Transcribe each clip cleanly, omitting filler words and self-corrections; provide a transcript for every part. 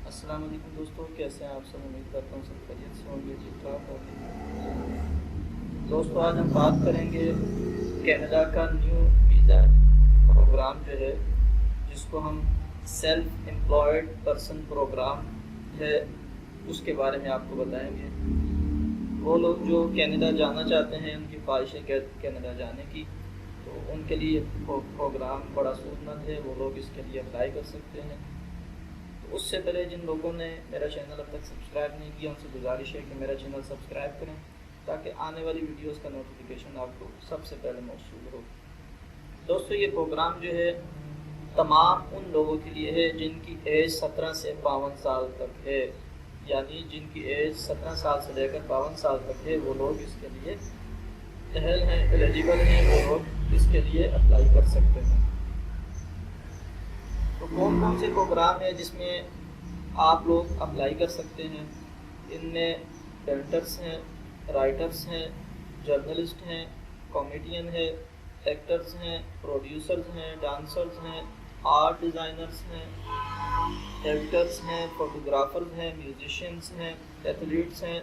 अस्सलाम वालेकुम दोस्तों, कैसे हैं आप सब। उम्मीद करता हूँ सब खैरियत से होंगे, ठीक ठाक होंगे। दोस्तों आज हम बात करेंगे कनाडा का न्यू वीज़ा प्रोग्राम जो है, जिसको हम सेल्फ एम्प्लॉयड पर्सन प्रोग्राम है, उसके बारे में आपको बताएंगे। वो लोग जो कनाडा जाना चाहते हैं, उनकी ख्वाहिश है कनाडा जाने की, तो उनके लिए प्रोग्राम बड़ा सूदमंद है। वो लोग इसके लिए अप्लाई कर सकते हैं। उससे पहले जिन लोगों ने मेरा चैनल अब तक सब्सक्राइब नहीं किया, उनसे गुजारिश है कि मेरा चैनल सब्सक्राइब करें, ताकि आने वाली वीडियोस का नोटिफिकेशन आपको सबसे पहले मौसूल हो। दोस्तों ये प्रोग्राम जो है तमाम उन लोगों के लिए है जिनकी एज 17 से 52 साल तक है, यानी जिनकी एज 17 साल से लेकर 52 साल तक है, वो लोग इसके लिए अहल हैं, एलिजिबल हैं, वो लोग इसके लिए अप्लाई कर सकते हैं। तो कौन कौन से प्रोग्राम है जिसमें आप लोग अप्लाई कर सकते हैं? इनमें पेंटर्स हैं, राइटर्स हैं, जर्नलिस्ट हैं, कॉमेडियन है, एक्टर्स हैं, प्रोड्यूसर्स हैं, डांसर्स हैं, आर्ट डिज़ाइनर्स हैं, एडिटर्स हैं, फोटोग्राफर्स हैं, म्यूजिशियंस हैं, एथलीट्स हैं,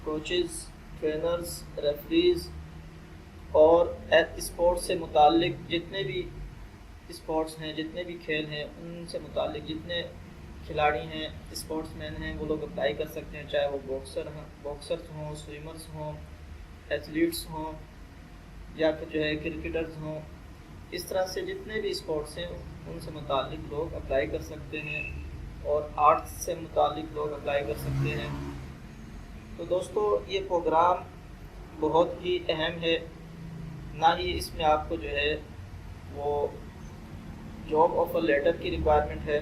कोचेस, ट्रेनर्स, रेफरीज और स्पोर्ट्स से मुताल्लिक जितने भी स्पोर्ट्स हैं, जितने भी खेल हैं, उनसे मुताल्लिक जितने खिलाड़ी हैं, स्पोर्ट्समैन हैं, वो लोग अप्लाई कर सकते हैं। चाहे वो बॉक्सर्स हों, स्विमर्स हों, एथलीट्स हों, या फिर जो है क्रिकेटर्स हों, इस तरह से जितने भी स्पोर्ट्स हैं उनसे मुताल्लिक लोग अप्लाई कर सकते हैं, और आर्ट्स से मुताल्लिक लोग अप्लाई कर सकते हैं। तो दोस्तों ये प्रोग्राम बहुत ही अहम है। ना ही इसमें आपको जो है वो जॉब ऑफर लेटर की रिक्वायरमेंट है,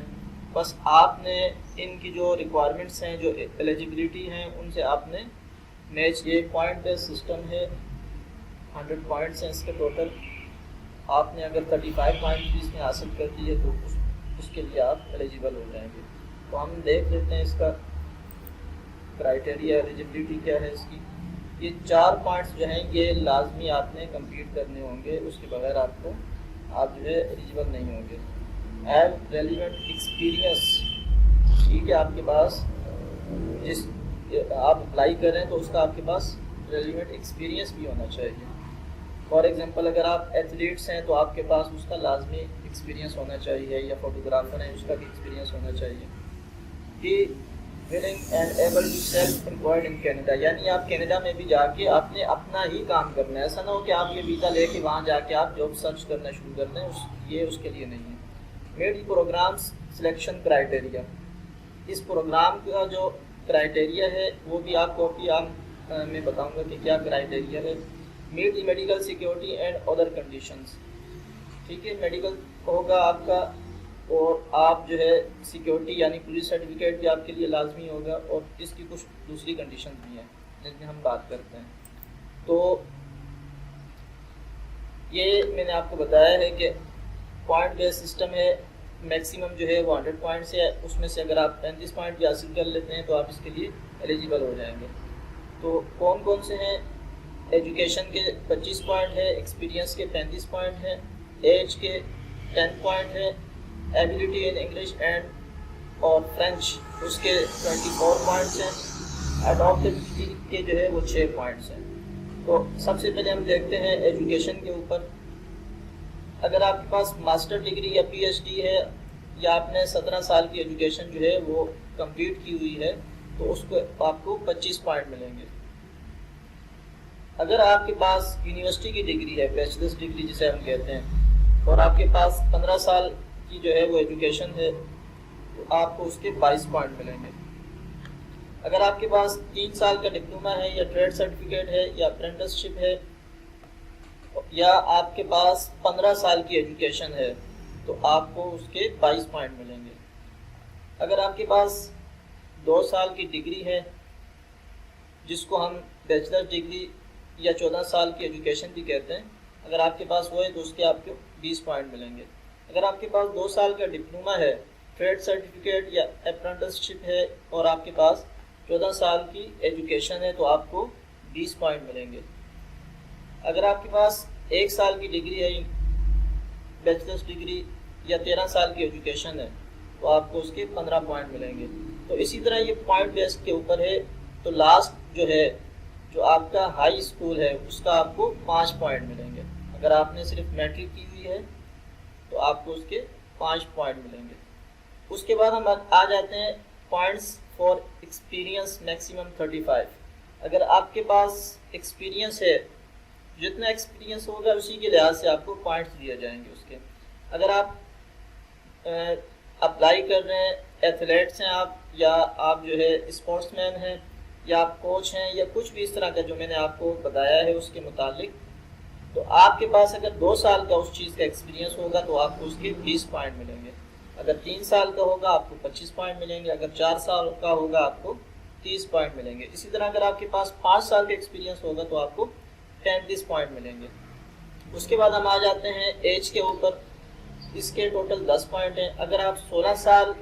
बस आपने इनकी जो रिक्वायरमेंट्स हैं, जो एलिजिबिलिटी हैं, उनसे आपने मैच, ये पॉइंट बेस्ड सिस्टम है, 100 पॉइंट्स हैं इसके टोटल। आपने अगर 35 पॉइंट भी इसमें हासिल कर दिए तो उसके लिए आप एलिजिबल हो जाएंगे। तो हम देख लेते हैं इसका क्राइटेरिया, एलिजिबिलिटी क्या है इसकी। ये 4 पॉइंट्स जो हैं ये लाजमी आपने कंप्लीट करने होंगे, उसके बगैर आप जो है एलिजिबल नहीं होंगे। हैव रेलिवेंट एक्सपीरियंस, ठीक है, आपके पास जिस आप अप्लाई कर रहे हैं तो उसका आपके पास रेलिवेंट एक्सपीरियंस भी होना चाहिए। फॉर एग्जांपल अगर आप एथलीट्स हैं तो आपके पास उसका लाजमी एक्सपीरियंस होना चाहिए, या फोटोग्राफर हैं उसका भी एक्सपीरियंस होना चाहिए। कि willing and able to self employed in Canada, यानी आप कनाडा में भी जाके आपने अपना ही काम करना है। ऐसा ना हो कि आप ये वीज़ा लेके वहाँ जाके आप जॉब सर्च करना शुरू कर दें, ये उसके लिए नहीं है। मेड प्रोग्राम्स सिलेक्शन क्राइटेरिया, इस प्रोग्राम का जो क्राइटेरिया है वो भी आपको मैं बताऊंगा कि क्या क्राइटेरिया है। Meet medical security and other conditions, ठीक है, मेडिकल होगा आपका, और आप जो है सिक्योरिटी यानी पुलिस सर्टिफिकेट भी आपके लिए लाजमी होगा, और इसकी कुछ दूसरी कंडीशन भी हैं जिनमें हम बात करते हैं। तो ये मैंने आपको बताया है कि पॉइंट बेस्ड सिस्टम है, मैक्सिमम जो है वो 100 पॉइंट्स है, उसमें से अगर आप 35 पॉइंट भी हासिल कर लेते हैं तो आप इसके लिए एलिजिबल हो जाएंगे। तो कौन कौन से हैं? एजुकेशन के 25 पॉइंट है, एक्सपीरियंस के 35 पॉइंट हैं, एज के 10 पॉइंट है, एबिलिटी इन इंग्लिश एंड और फ्रेंच उसके 24 पॉइंट्स हैं, अडॉप्टेबिलिटी के जो है वो 6 पॉइंट्स हैं। तो सबसे पहले हम देखते हैं एजुकेशन के ऊपर। अगर आपके पास मास्टर डिग्री या पीएचडी है, या आपने 17 साल की एजुकेशन जो है वो कंप्लीट की हुई है, तो उसको आपको 25 पॉइंट मिलेंगे। अगर आपके पास यूनिवर्सिटी की डिग्री है, बैचलर्स डिग्री जिसे हम कहते हैं, और आपके पास 15 साल की जो है वो एजुकेशन है, तो आपको उसके 22 पॉइंट मिलेंगे। अगर आपके पास 3 साल का डिप्लोमा है, या ट्रेड सर्टिफिकेट है, या अप्रेंटिसशिप है, या आपके पास 15 साल की एजुकेशन है, तो आपको उसके 22 पॉइंट मिलेंगे। अगर आपके पास 2 साल की डिग्री है, जिसको हम बैचलर डिग्री या 14 साल की एजुकेशन भी कहते हैं, अगर आपके पास वो है तो उसके आपको 20 पॉइंट मिलेंगे। अगर आपके पास 2 साल का डिप्लोमा है, ट्रेड सर्टिफिकेट या अप्रेंटिसशिप है, और आपके पास 14 साल की एजुकेशन है, तो आपको 20 पॉइंट मिलेंगे। अगर आपके पास 1 साल की डिग्री है, बैचलर्स डिग्री, या 13 साल की एजुकेशन है, तो आपको उसके 15 पॉइंट मिलेंगे। तो इसी तरह ये पॉइंट बेस्ड के ऊपर है। तो लास्ट जो है, जो आपका हाई स्कूल है, उसका आपको 5 पॉइंट मिलेंगे। अगर आपने सिर्फ मैट्रिक की हुई है तो आपको उसके 5 पॉइंट मिलेंगे। उसके बाद हम आ जाते हैं पॉइंट्स फॉर एक्सपीरियंस मैक्सिमम 35। अगर आपके पास एक्सपीरियंस है, जितना एक्सपीरियंस होगा उसी के लिहाज से आपको पॉइंट्स दिए जाएंगे उसके। अगर आप अप्लाई कर रहे हैं, एथलीट्स हैं आप, या आप जो है स्पोर्ट्समैन हैं, या आप कोच हैं, या कुछ भी इस तरह का जो मैंने आपको बताया है उसके मुतालिक, तो आपके पास अगर 2 साल का उस चीज़ का एक्सपीरियंस होगा तो आपको उसके 20 पॉइंट मिलेंगे। अगर 3 साल का होगा आपको 25 पॉइंट मिलेंगे। अगर 4 साल का होगा आपको 30 पॉइंट मिलेंगे। इसी तरह अगर आपके पास 5 साल का एक्सपीरियंस होगा तो आपको 35 पॉइंट मिलेंगे। उसके बाद हम आ जाते हैं एज के ऊपर। इसके टोटल 10 पॉइंट हैं। अगर आप 16 साल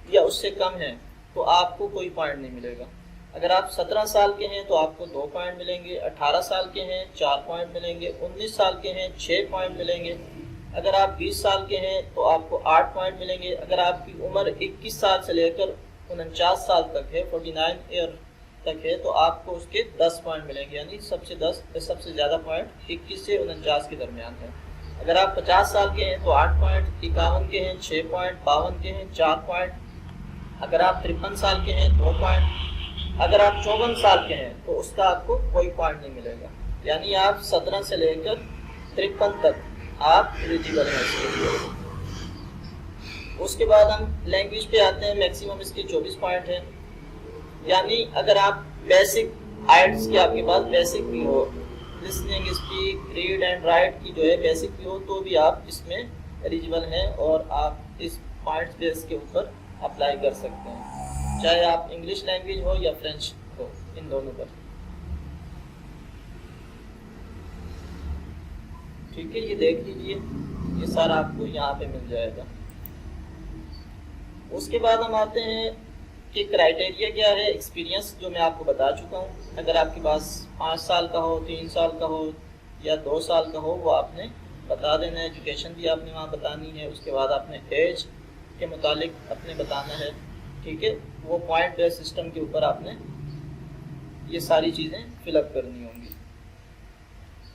या उससे कम हैं तो आपको कोई पॉइंट नहीं मिलेगा। अगर आप 17 साल के हैं तो आपको 2 पॉइंट मिलेंगे। 18 साल के हैं 4 पॉइंट मिलेंगे। 19 साल के हैं 6 पॉइंट मिलेंगे। अगर आप 20 साल के हैं तो आपको 8 पॉइंट मिलेंगे। अगर आपकी उम्र 21 साल से लेकर 49 साल तक है, 49 ईयर तक है, तो आपको उसके 10 पॉइंट मिलेंगे। यानी सबसे ज़्यादा पॉइंट 21 से 49 के दरमियान है। अगर आप 50 साल के हैं तो 8 पॉइंट, 51 के हैं 6 पॉइंट, 52 के हैं 4 पॉइंट। अगर आप 53 साल के हैं 2 पॉइंट। अगर आप 54 साल के हैं तो उसका आपको कोई पॉइंट नहीं मिलेगा। यानी आप 17 से लेकर 53 तक आप एलिजिबल हैं। उसके बाद हम लैंग्वेज पे आते हैं। मैक्सिमम इसके 24 पॉइंट हैं। यानी अगर आप बेसिक आइट्स की आपके पास बेसिक भी हो, listening, speak, read and right की जो है बेसिक भी हो, तो भी आप इसमें एलिजिबल हैं और आप इस पॉइंट्स बेस के ऊपर अप्लाई कर सकते हैं, चाहे आप इंग्लिश लैंग्वेज हो या फ्रेंच हो, इन दोनों पर। ठीक है, ये देख लीजिए, ये सारा आपको यहाँ पे मिल जाएगा। उसके बाद हम आते हैं कि क्राइटेरिया क्या है। एक्सपीरियंस जो मैं आपको बता चुका हूँ। अगर आपके पास 5 साल का हो, 3 साल का हो या 2 साल का हो, वो आपने बता देना है। एजुकेशन भी आपने वहाँ बतानी है। उसके बाद आपने एज के मुतालिक अपने बताना है। ठीक है, वो पॉइंट बेस्ड सिस्टम के ऊपर आपने ये सारी चीज़ें फिलअप करनी होंगी।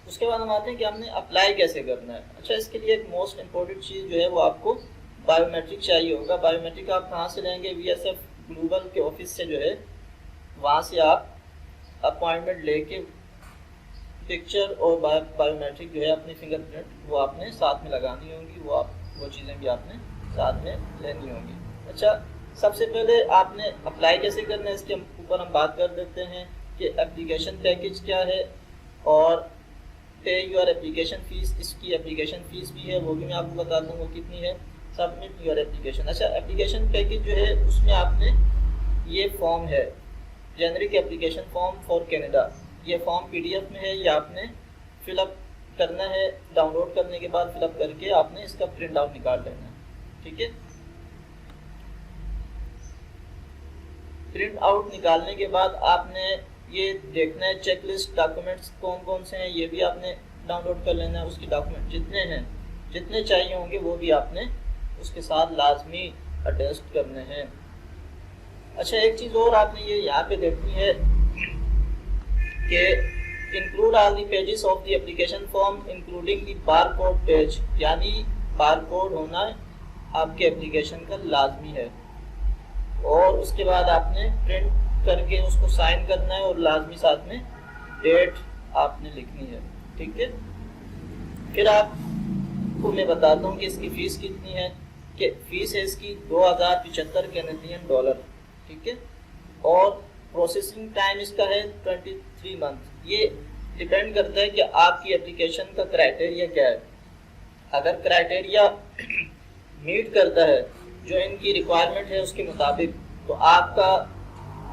उसके बाद हम आते हैं कि हमने अप्लाई कैसे करना है। अच्छा, इसके लिए एक मोस्ट इम्पोर्टेंट चीज़ जो है वो आपको बायोमेट्रिक चाहिए होगा। बायोमेट्रिक आप कहाँ से लेंगे? VSF ग्लोबल के ऑफिस से जो है वहाँ से आप अपॉइंटमेंट लेके पिक्चर और बायोमेट्रिक जो है अपनी फिंगरप्रिंट वो आपने साथ में लगानी होंगी। वो चीज़ें भी आपने साथ में लेनी होंगी। अच्छा, सबसे पहले आपने अप्लाई कैसे करना है इसके ऊपर हम बात कर देते हैं कि एप्लीकेशन पैकेज क्या है और पे योर एप्लीकेशन फ़ीस। इसकी एप्लीकेशन फ़ीस भी है, वो भी मैं आपको बता दूँगा कितनी है। Submit your application. अच्छा, एप्लीकेशन पैकेज जो है उसमें आपने ये फॉर्म है, generic application form for Canada. ये फॉर्म PDF में है, ये आपने फिलअप करना है। डाउनलोड करने के बाद फिलअप करके आपने इसका प्रिंट आउट निकाल लेना है। ठीक है, प्रिंट आउट निकालने के बाद आपने ये देखना है चेकलिस्ट डॉक्यूमेंट्स कौन कौन से हैं, ये भी आपने डाउनलोड कर लेना है। उसके डॉक्यूमेंट जितने हैं, जितने चाहिए होंगे वो भी आपने उसके साथ लाजमी अटैच करने हैं। अच्छा, एक चीज़ और आपने ये यहाँ पे देखनी है कि include all the pages of the application form including the barcode page. यानी बारकोड होना आपके एप्लीकेशन का लाजमी है। और उसके बाद आपने प्रिंट करके उसको साइन करना है और लाजमी साथ में डेट आपने लिखनी है। ठीक है, फिर आपको मैं बताता हूँ कि इसकी फ़ीस कितनी है। कि फ़ीस है इसकी $2075 कैनेडियन डॉलर। ठीक है, और प्रोसेसिंग टाइम इसका है 23 मंथ। ये डिपेंड करता है कि आपकी एप्लीकेशन का क्राइटेरिया क्या है। अगर क्राइटेरिया मीट करता है जो इनकी रिक्वायरमेंट है उसके मुताबिक, तो आपका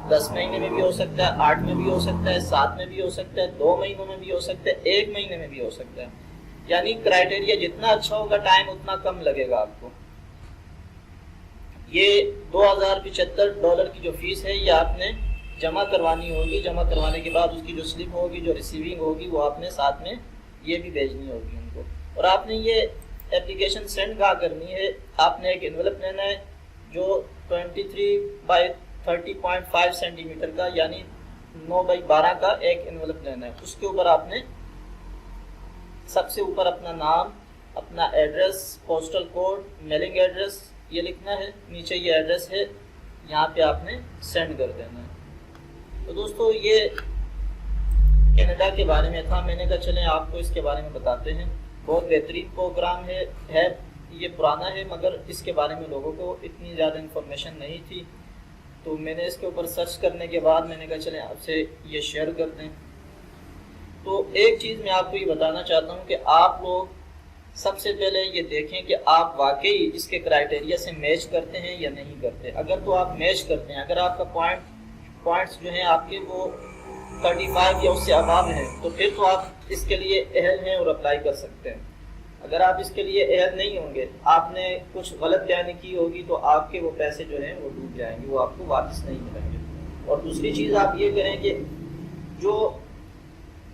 10 महीने में भी हो सकता है, 8 में भी हो सकता है, 7 में भी हो सकता है, 2 महीनों में भी हो सकता है, 1 महीने में भी हो सकता है। यानी क्राइटेरिया जितना अच्छा होगा टाइम उतना कम लगेगा आपको। ये $2075 की जो फीस है ये आपने जमा करवानी होगी। जमा करवाने के बाद उसकी जो स्लिप होगी, जो रिसीविंग होगी, वो आपने साथ में ये भी भेजनी होगी उनको। और आपने ये एप्लीकेशन सेंड कहाँ करनी है? आपने एक एनवेलप लेना है जो 23 बाय 30.5 सेंटीमीटर का यानी 9x12 का एक एनवलप लेना है। उसके ऊपर आपने सबसे ऊपर अपना नाम, अपना address, postal code, mailing address ये लिखना है, नीचे ये एड्रेस है, यहाँ पे आपने सेंड कर देना है। तो दोस्तों ये कनाडा के बारे में था, मैंने कहा चलें आपको इसके बारे में बताते हैं। बहुत बेहतरीन प्रोग्राम है ये पुराना है मगर इसके बारे में लोगों को इतनी ज़्यादा इंफॉर्मेशन नहीं थी, तो मैंने इसके ऊपर सर्च करने के बाद मैंने कहा चलें आपसे ये शेयर कर दें। तो एक चीज़ मैं आपको ये बताना चाहता हूँ कि आप लोग सबसे पहले ये देखें कि आप वाकई इसके क्राइटेरिया से मैच करते हैं या नहीं करते। अगर तो आप मैच करते हैं, अगर आपका पॉइंट्स जो हैं आपके वो 35 या उससे अबाव हैं, तो फिर तो आप इसके लिए अहल हैं और अप्लाई कर सकते हैं। अगर आप इसके लिए अहल नहीं होंगे, आपने कुछ गलत बयानी की होगी, तो आपके वो पैसे जो हैं वो डूब जाएंगे, वो आपको वापस नहीं मिलेंगे। और दूसरी चीज़ आप ये करें कि जो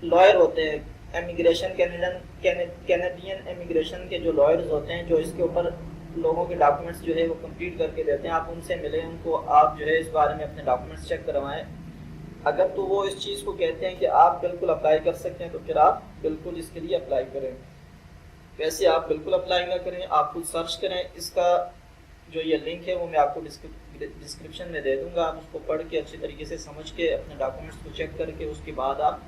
लॉयर होते हैं इमिग्रेशन, कैनेडियन इमिग्रेशन के जो लॉयर्स होते हैं, जो इसके ऊपर लोगों के डॉक्यूमेंट्स जो है वो कंप्लीट करके देते हैं, आप उनसे मिलें, उनको आप जो है इस बारे में अपने डॉक्यूमेंट्स चेक करवाएं। अगर तो वो इस चीज़ को कहते हैं कि आप बिल्कुल अप्लाई कर सकते हैं, तो फिर आप बिल्कुल इसके लिए अप्लाई करें। वैसे आप बिल्कुल अप्लाई ना करें, आप खुद सर्च करें। इसका जो ये लिंक है वो मैं आपको डिस्क्रिप्शन में दे दूंगा, आप उसको पढ़ के अच्छी तरीके से समझ के अपने डॉक्यूमेंट्स को चेक करके उसके बाद आप,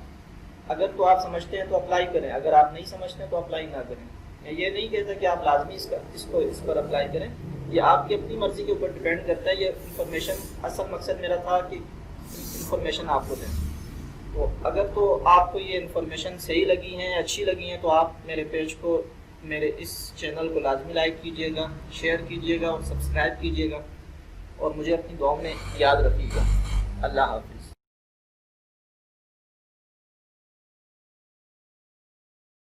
अगर तो आप समझते हैं तो अप्लाई करें, अगर आप नहीं समझते हैं तो अप्लाई ना करें। मैं ये नहीं कहता कि आप लाजमी इस पर अप्लाई करें, ये आपकी अपनी मर्ज़ी के ऊपर डिपेंड करता है। ये इन्फॉर्मेशन, असल मकसद मेरा था कि इन्फॉर्मेशन आपको दें। तो अगर तो आपको ये इन्फॉर्मेशन सही लगी हैं, अच्छी लगी हैं, तो आप मेरे पेज को, मेरे इस चैनल को लाजमी लाइक कीजिएगा, शेयर कीजिएगा और सब्सक्राइब कीजिएगा, और मुझे अपनी दुआ में याद रखिएगा। अल्लाह हाफ़िज़।